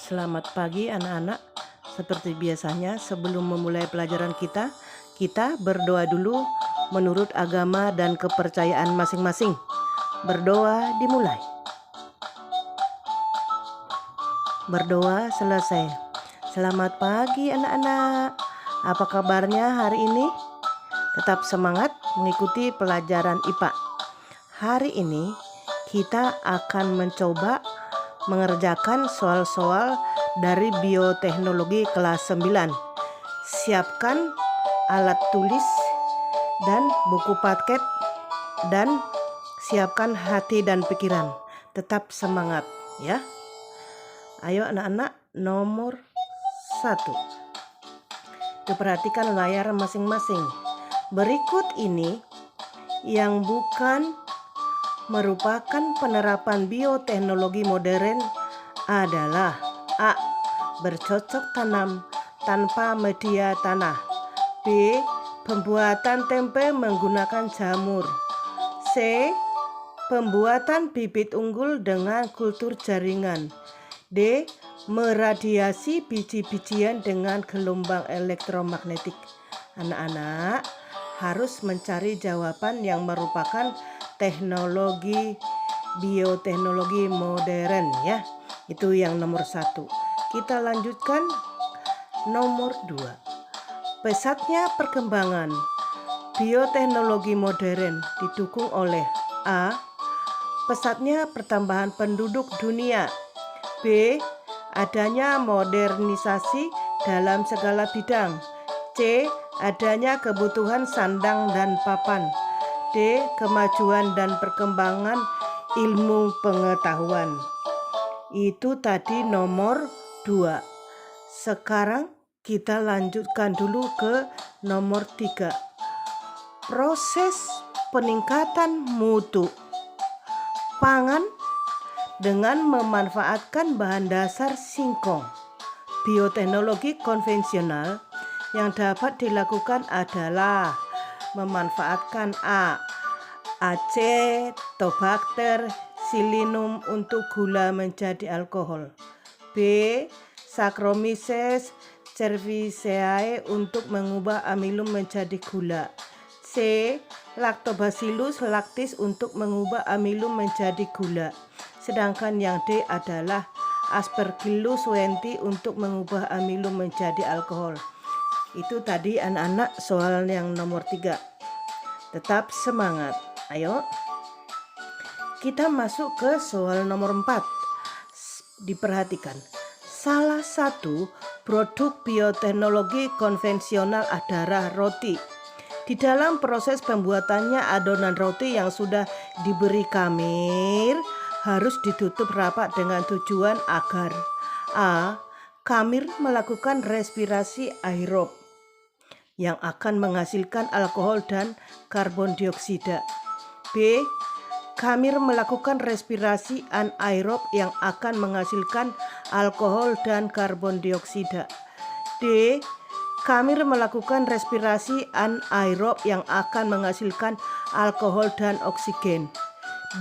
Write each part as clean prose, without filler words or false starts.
Selamat pagi anak-anak. Seperti biasanya sebelum memulai pelajaran kita berdoa dulu menurut agama dan kepercayaan masing-masing. Berdoa dimulai. Berdoa selesai. Selamat pagi anak-anak. Apa kabarnya hari ini? Tetap semangat mengikuti pelajaran IPA. Hari ini kita akan mencoba mengerjakan soal-soal dari bioteknologi kelas 9. Siapkan alat tulis dan buku paket dan siapkan hati dan pikiran. Tetap semangat ya. Ayo anak-anak, nomor 1. Perhatikan layar masing-masing. Berikut ini yang bukan merupakan penerapan bioteknologi modern adalah: A. Bercocok tanam tanpa media tanah. B. Pembuatan tempe menggunakan jamur. C. Pembuatan bibit unggul dengan kultur jaringan. D. Meradiasi biji-bijian dengan gelombang elektromagnetik. Anak-anak harus mencari jawaban yang merupakan teknologi bioteknologi modern ya. Itu yang nomor 1. Kita lanjutkan nomor 2. Pesatnya perkembangan bioteknologi modern didukung oleh: A. Pesatnya pertambahan penduduk dunia. B. Adanya modernisasi dalam segala bidang. C. Adanya kebutuhan sandang dan papan. D. Kemajuan dan perkembangan ilmu pengetahuan. Itu tadi nomor 2. Sekarang kita lanjutkan dulu ke nomor 3. Proses peningkatan mutu pangan dengan memanfaatkan bahan dasar singkong. Bioteknologi konvensional yang dapat dilakukan adalah memanfaatkan: A. Acetobacter Sillinum untuk gula menjadi alkohol. B. Saccharomyces cerevisiae untuk mengubah amilum menjadi gula. C. Lactobacillus lactis untuk mengubah amilum menjadi gula. Sedangkan yang D adalah Aspergillus wenti untuk mengubah amilum menjadi alkohol. Itu tadi anak-anak soal yang nomor 3. Tetap semangat. Ayo kita masuk ke soal nomor 4. Diperhatikan. Salah satu produk bioteknologi konvensional adalah roti. Di dalam proses pembuatannya, adonan roti yang sudah diberi kamir harus ditutup rapat dengan tujuan agar: A. Kamir melakukan respirasi aerob yang akan menghasilkan alkohol dan karbon dioksida. B. Kamir melakukan respirasi anaerob yang akan menghasilkan alkohol dan karbon dioksida. D. Kamir melakukan respirasi anaerob yang akan menghasilkan alkohol dan oksigen.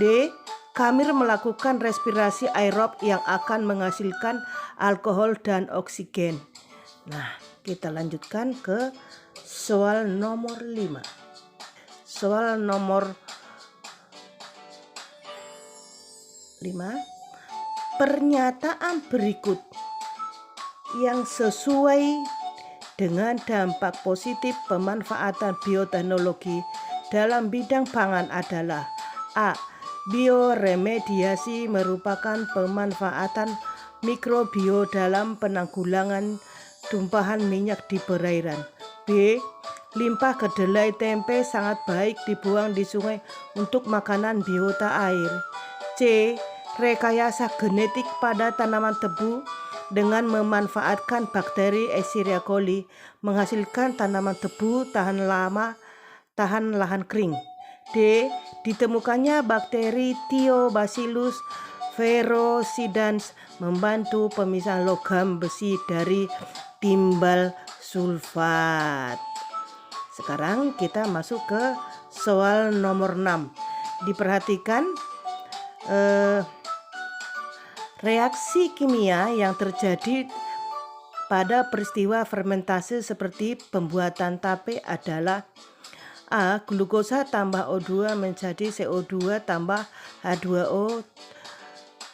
D. Kamir melakukan respirasi aerob yang akan menghasilkan alkohol dan oksigen. Nah, kita lanjutkan ke soal nomor 5. Soal nomor 5. Pernyataan berikut yang sesuai dengan dampak positif pemanfaatan bioteknologi dalam bidang pangan adalah: A. Bioremediasi merupakan pemanfaatan mikrobio dalam penanggulangan tumpahan minyak di perairan. B. Limpah kedelai tempe sangat baik dibuang di sungai untuk makanan biota air. C. Rekayasa genetik pada tanaman tebu dengan memanfaatkan bakteri Escherichia coli menghasilkan tanaman tebu tahan lahan kering. D. Ditemukannya bakteri Thiobacillus ferrosidans membantu pemisahan logam besi dari timbal sulfat. Sekarang kita masuk ke soal nomor 6. Diperhatikan Reaksi kimia yang terjadi pada peristiwa fermentasi seperti pembuatan tape adalah A. Glukosa tambah O2 menjadi CO2 tambah H2O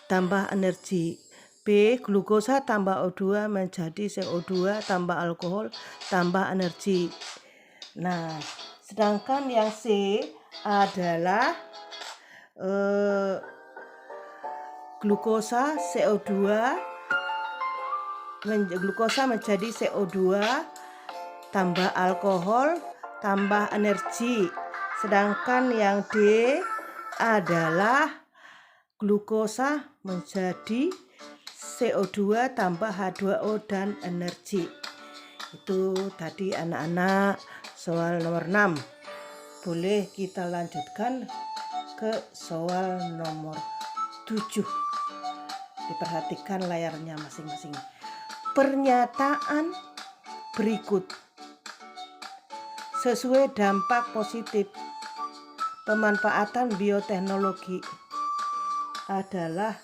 tambah energi. B. Glukosa tambah O2 menjadi CO2 tambah alkohol tambah energi. Nah, sedangkan yang C adalah glukosa menjadi CO2 tambah alkohol tambah energi. Sedangkan yang D adalah glukosa menjadi CO2 tambah H2O dan energi. Itu tadi anak-anak soal nomor 6. Boleh kita lanjutkan ke soal nomor 7. Diperhatikan layarnya masing-masing. Pernyataan berikut sesuai dampak positif pemanfaatan bioteknologi adalah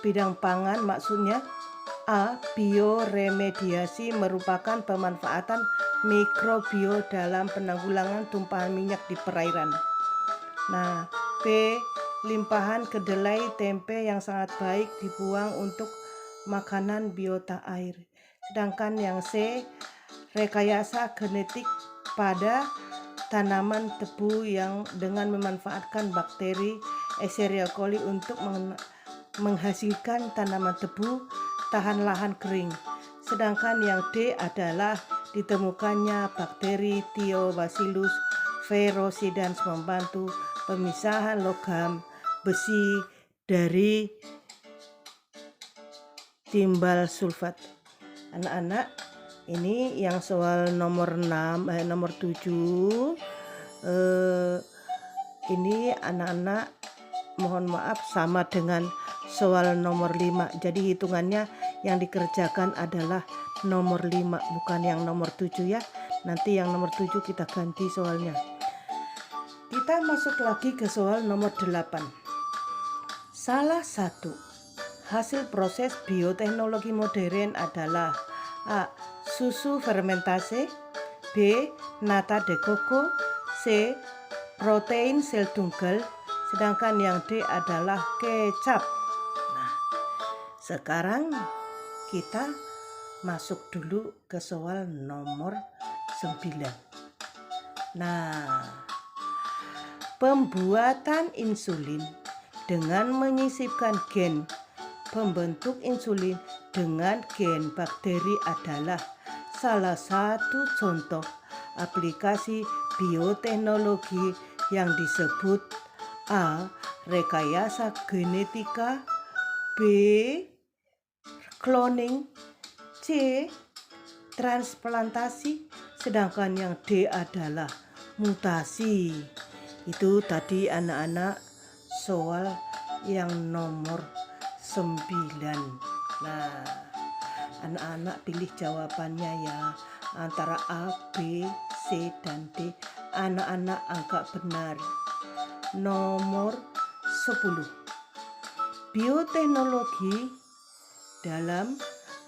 bidang pangan, maksudnya A. Bioremediasi merupakan pemanfaatan mikrobio dalam penanggulangan tumpahan minyak di perairan. Nah, B. Limpahan kedelai tempe yang sangat baik dibuang untuk makanan biota air. Sedangkan yang C. Rekayasa genetik pada tanaman tebu yang dengan memanfaatkan bakteri Escherichia coli untuk menghasilkan tanaman tebu tahan lahan kering. Sedangkan yang D adalah ditemukannya bakteri Thiobacillus ferrosidans membantu pemisahan logam besi dari timbal sulfat. Anak-anak, ini yang soal nomor 7. Ini anak-anak mohon maaf sama dengan soal nomor 5. Jadi hitungannya yang dikerjakan adalah nomor 5 bukan yang nomor 7 ya. Nanti yang nomor 7 kita ganti soalnya. Kita masuk lagi ke soal nomor 8. Salah satu hasil proses bioteknologi modern adalah A. Susu fermentasi, B. Nata de coco, C. Protein sel tunggal, sedangkan yang D adalah kecap. Nah, sekarang kita masuk dulu ke soal nomor 9. Nah, pembuatan insulin dengan menyisipkan gen pembentuk insulin dengan gen bakteri adalah salah satu contoh aplikasi bioteknologi yang disebut A. Rekayasa genetika, B. Cloning, C. Transplantasi, sedangkan yang D adalah mutasi. Itu tadi anak-anak soal yang nomor 9. Nah, anak-anak pilih jawabannya ya, antara A, B, C, dan D. Anak-anak angka benar. Nomor 10. Bioteknologi dalam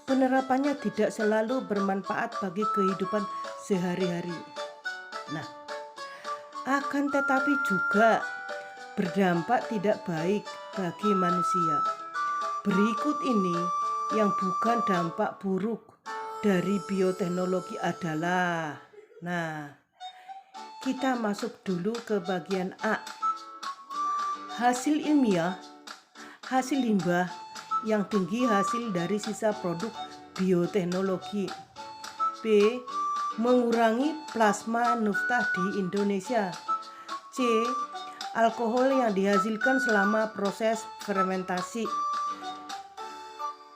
penerapannya tidak selalu bermanfaat bagi kehidupan sehari-hari. Nah, akan tetapi juga berdampak tidak baik bagi manusia. Berikut ini yang bukan dampak buruk dari bioteknologi adalah, nah, kita masuk dulu ke bagian A. Hasil ilmiah, hasil limbah yang tinggi hasil dari sisa produk bioteknologi. B. Mengurangi plasma naftah di Indonesia. C. Alkohol yang dihasilkan selama proses fermentasi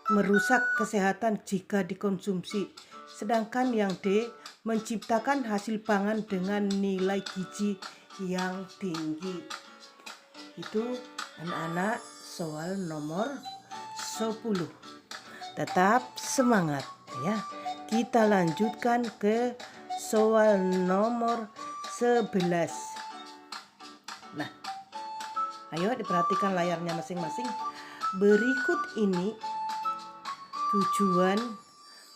merusak kesehatan jika dikonsumsi. Sedangkan yang D. Menciptakan hasil pangan dengan nilai gizi yang tinggi. Itu anak-anak soal nomor 10. Tetap semangat ya. Kita lanjutkan ke soal nomor 11. Nah, Ayo diperhatikan layarnya masing-masing. Berikut ini tujuan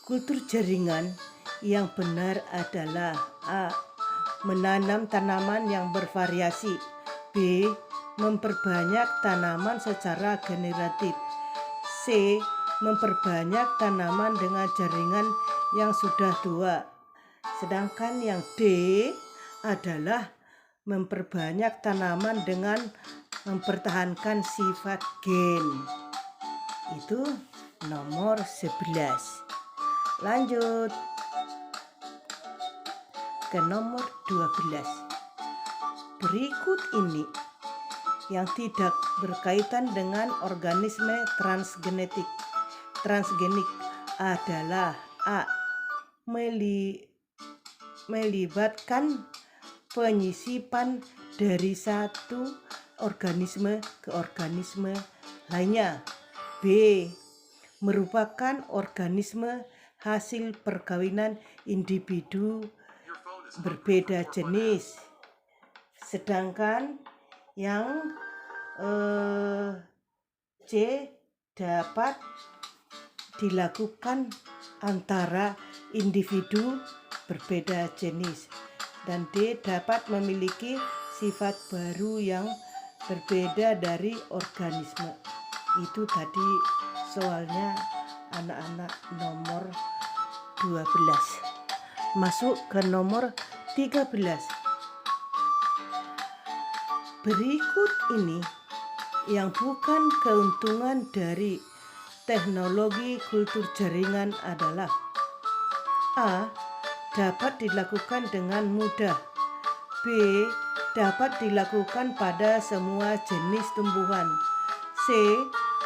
kultur jaringan yang benar adalah: A. Menanam tanaman yang bervariasi. B. Memperbanyak tanaman secara generatif. C. Memperbanyak tanaman dengan jaringan yang sudah tua. Sedangkan yang D adalah memperbanyak tanaman dengan mempertahankan sifat gen. Itu nomor 11. Lanjut ke nomor 12. Berikut ini yang tidak berkaitan dengan organisme transgenik adalah: A. Melibatkan penyisipan dari satu organisme ke organisme lainnya. B. Merupakan organisme hasil perkawinan individu berbeda jenis. Sedangkan yang C dapat dilakukan antara individu berbeda jenis, dan D dapat memiliki sifat baru yang berbeda dari organisme. Itu tadi soalnya anak-anak nomor 12. Masuk ke nomor 13. Berikut ini yang bukan keuntungan dari teknologi kultur jaringan adalah: A. Dapat dilakukan dengan mudah. B. Dapat dilakukan pada semua jenis tumbuhan. C.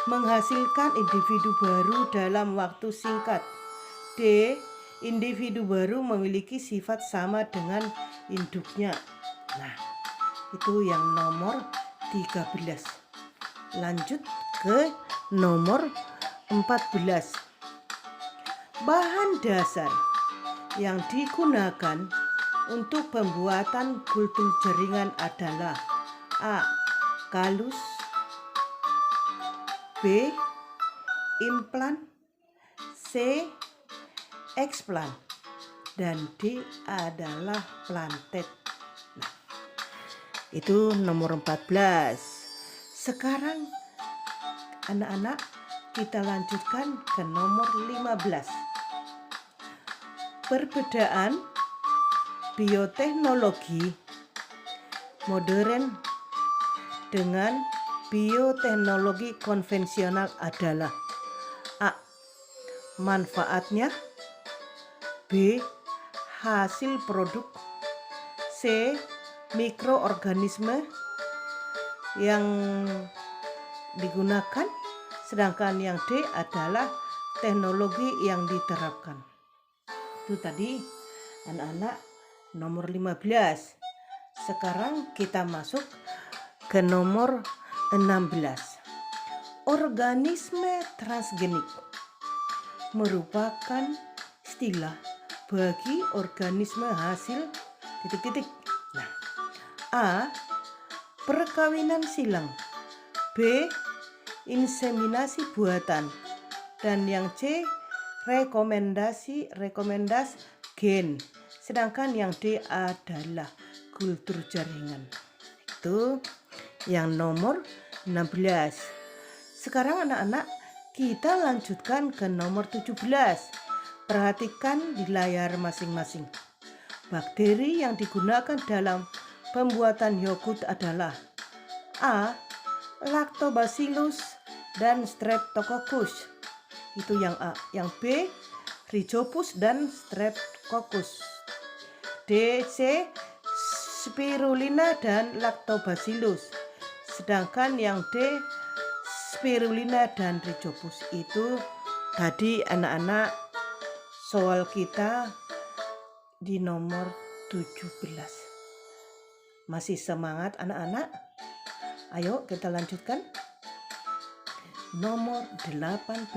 Menghasilkan individu baru dalam waktu singkat. D. Individu baru memiliki sifat sama dengan induknya. Nah, itu yang nomor 13. Lanjut ke nomor 14. Bahan dasar yang digunakan untuk pembuatan kultur jaringan adalah: A. Kalus. B. Implan. C. Explant. Dan D adalah planted. Nah, itu nomor 14. Sekarang anak-anak kita lanjutkan ke nomor 15. Perbedaan bioteknologi modern dengan bioteknologi konvensional adalah: A. Manfaatnya. B. Hasil produk. C. Mikroorganisme yang digunakan. Sedangkan yang D adalah teknologi yang diterapkan. Itu tadi anak-anak nomor 15. Sekarang kita masuk ke nomor 16. Organisme transgenik merupakan istilah bagi organisme hasil ... Nah, A. Perkawinan silang. B. Inseminasi buatan. Dan yang C. Rekomendasi gen. Sedangkan yang D adalah kultur jaringan. Itu yang nomor 16. Sekarang anak-anak kita lanjutkan ke nomor 17. Perhatikan di layar masing-masing. Bakteri yang digunakan dalam pembuatan yogurt adalah: A. Lactobacillus dan Streptococcus. Itu yang A. Yang B. Rhizopus dan Streptococcus. D. C. Spirulina dan Lactobacillus. Sedangkan yang D. Spirulina dan Rhizopus. Itu tadi anak-anak soal kita di nomor 17. Masih semangat anak-anak? Ayo kita lanjutkan. Nomor 18.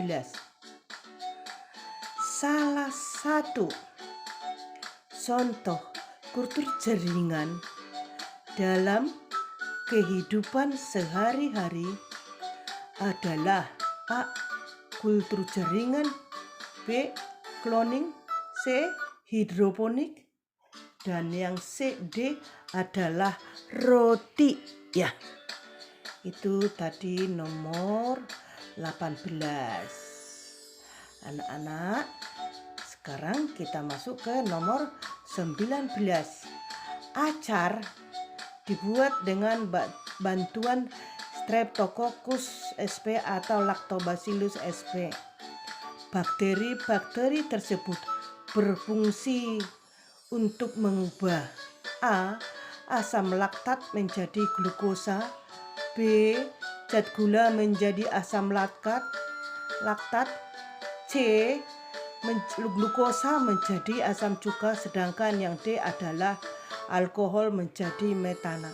Salah satu contoh kultur jaringan dalam kehidupan sehari-hari adalah A. kultur jaringan, B. cloning, C. hidroponik, dan yang C, D adalah roti. Ya, itu tadi nomor 18. Anak-anak, sekarang kita masuk ke nomor 19. Acar dibuat dengan bantuan Streptococcus sp atau Lactobacillus sp. Bakteri-bakteri tersebut berfungsi untuk mengubah A. asam laktat menjadi glukosa, B. zat gula menjadi asam laktat, C. glukosa menjadi asam cuka, sedangkan yang D adalah alkohol menjadi metana.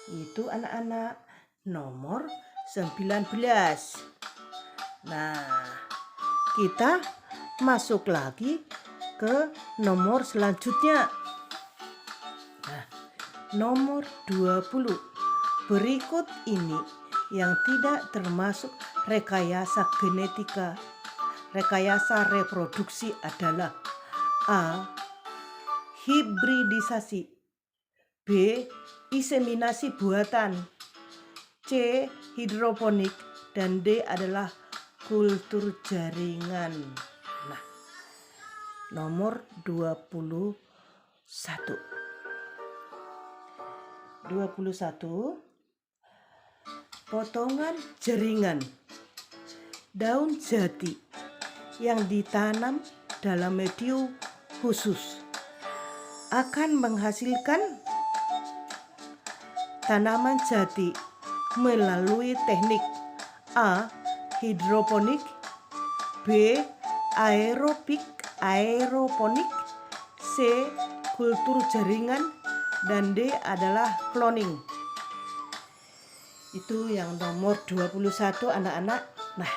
Itu anak-anak nomor 19. Nah, kita masuk lagi ke nomor selanjutnya. Nah, nomor 20. Berikut ini yang tidak termasuk rekayasa genetika. Rekayasa reproduksi adalah A. hibridisasi, B. inseminasi buatan, C. hidroponik, dan D adalah kultur jaringan. Nah, nomor 21. Potongan jaringan daun jati yang ditanam dalam medium khusus akan menghasilkan tanaman jati melalui teknik A. hidroponik, B. aeroponik, C. kultur jaringan, dan D adalah cloning. Itu yang nomor 21 anak-anak. Nah,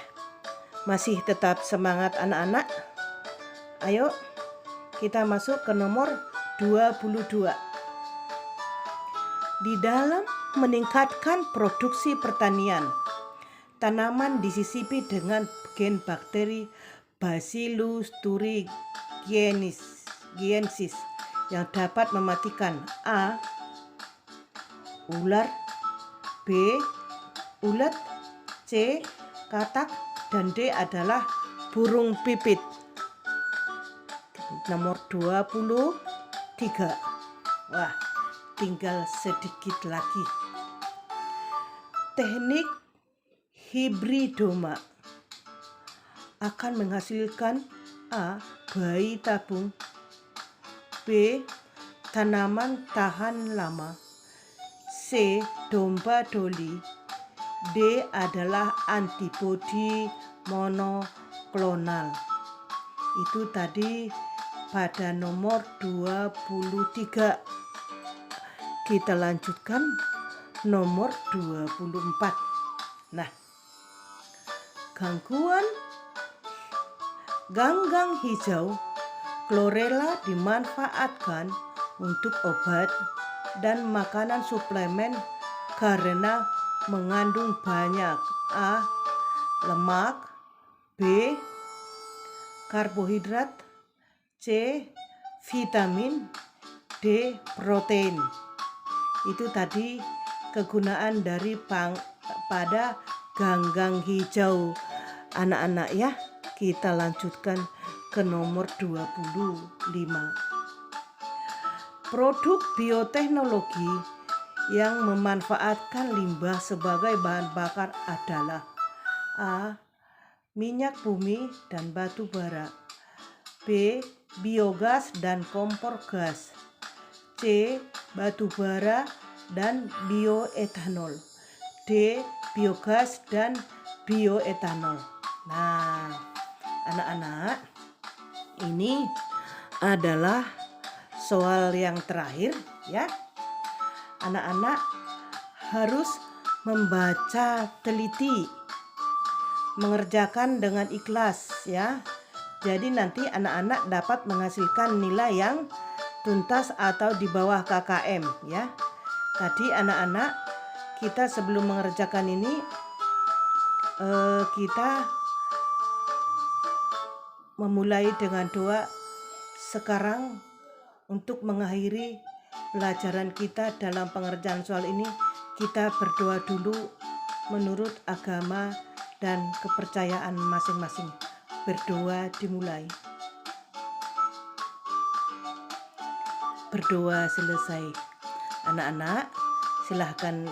masih tetap semangat anak-anak. Ayo kita masuk ke nomor 22. Di dalam meningkatkan produksi pertanian, tanaman disisipi dengan gen bakteri Bacillus thuringiensis yang dapat mematikan A. ular, B. ulet, C. katak, dan D adalah burung pipit. Nomor 23. Wah, tinggal sedikit lagi. Teknik hibridoma akan menghasilkan A. bayi tabung, B. tanaman tahan lama, C. domba doli, D adalah antibodi monoklonal. Itu tadi pada nomor 23. Kita lanjutkan nomor 24. Nah, ganggang hijau chlorella dimanfaatkan untuk obat dan makanan suplemen karena mengandung banyak A. lemak, B. karbohidrat, C. vitamin, D. protein. Itu tadi kegunaan dari pada ganggang hijau anak-anak ya. Kita lanjutkan ke nomor 25. Produk bioteknologi yang memanfaatkan limbah sebagai bahan bakar adalah A. minyak bumi dan batu bara, B. biogas dan kompor gas, C. batu bara dan bioetanol, D. biogas dan bioetanol. Nah, anak-anak, ini adalah soal yang terakhir ya. Anak-anak harus membaca teliti, mengerjakan dengan ikhlas ya. Jadi nanti anak-anak dapat menghasilkan nilai yang tuntas atau di bawah KKM ya. Tadi anak-anak kita sebelum mengerjakan ini, kita memulai dengan doa sekarang untuk mengakhiri pelajaran kita dalam pengerjaan soal ini. Kita berdoa dulu menurut agama dan kepercayaan masing-masing. Berdoa dimulai. Berdoa selesai. Anak-anak, silahkan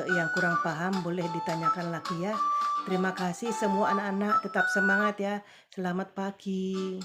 yang kurang paham boleh ditanyakan lagi ya. Terima kasih semua anak-anak, tetap semangat ya. Selamat pagi.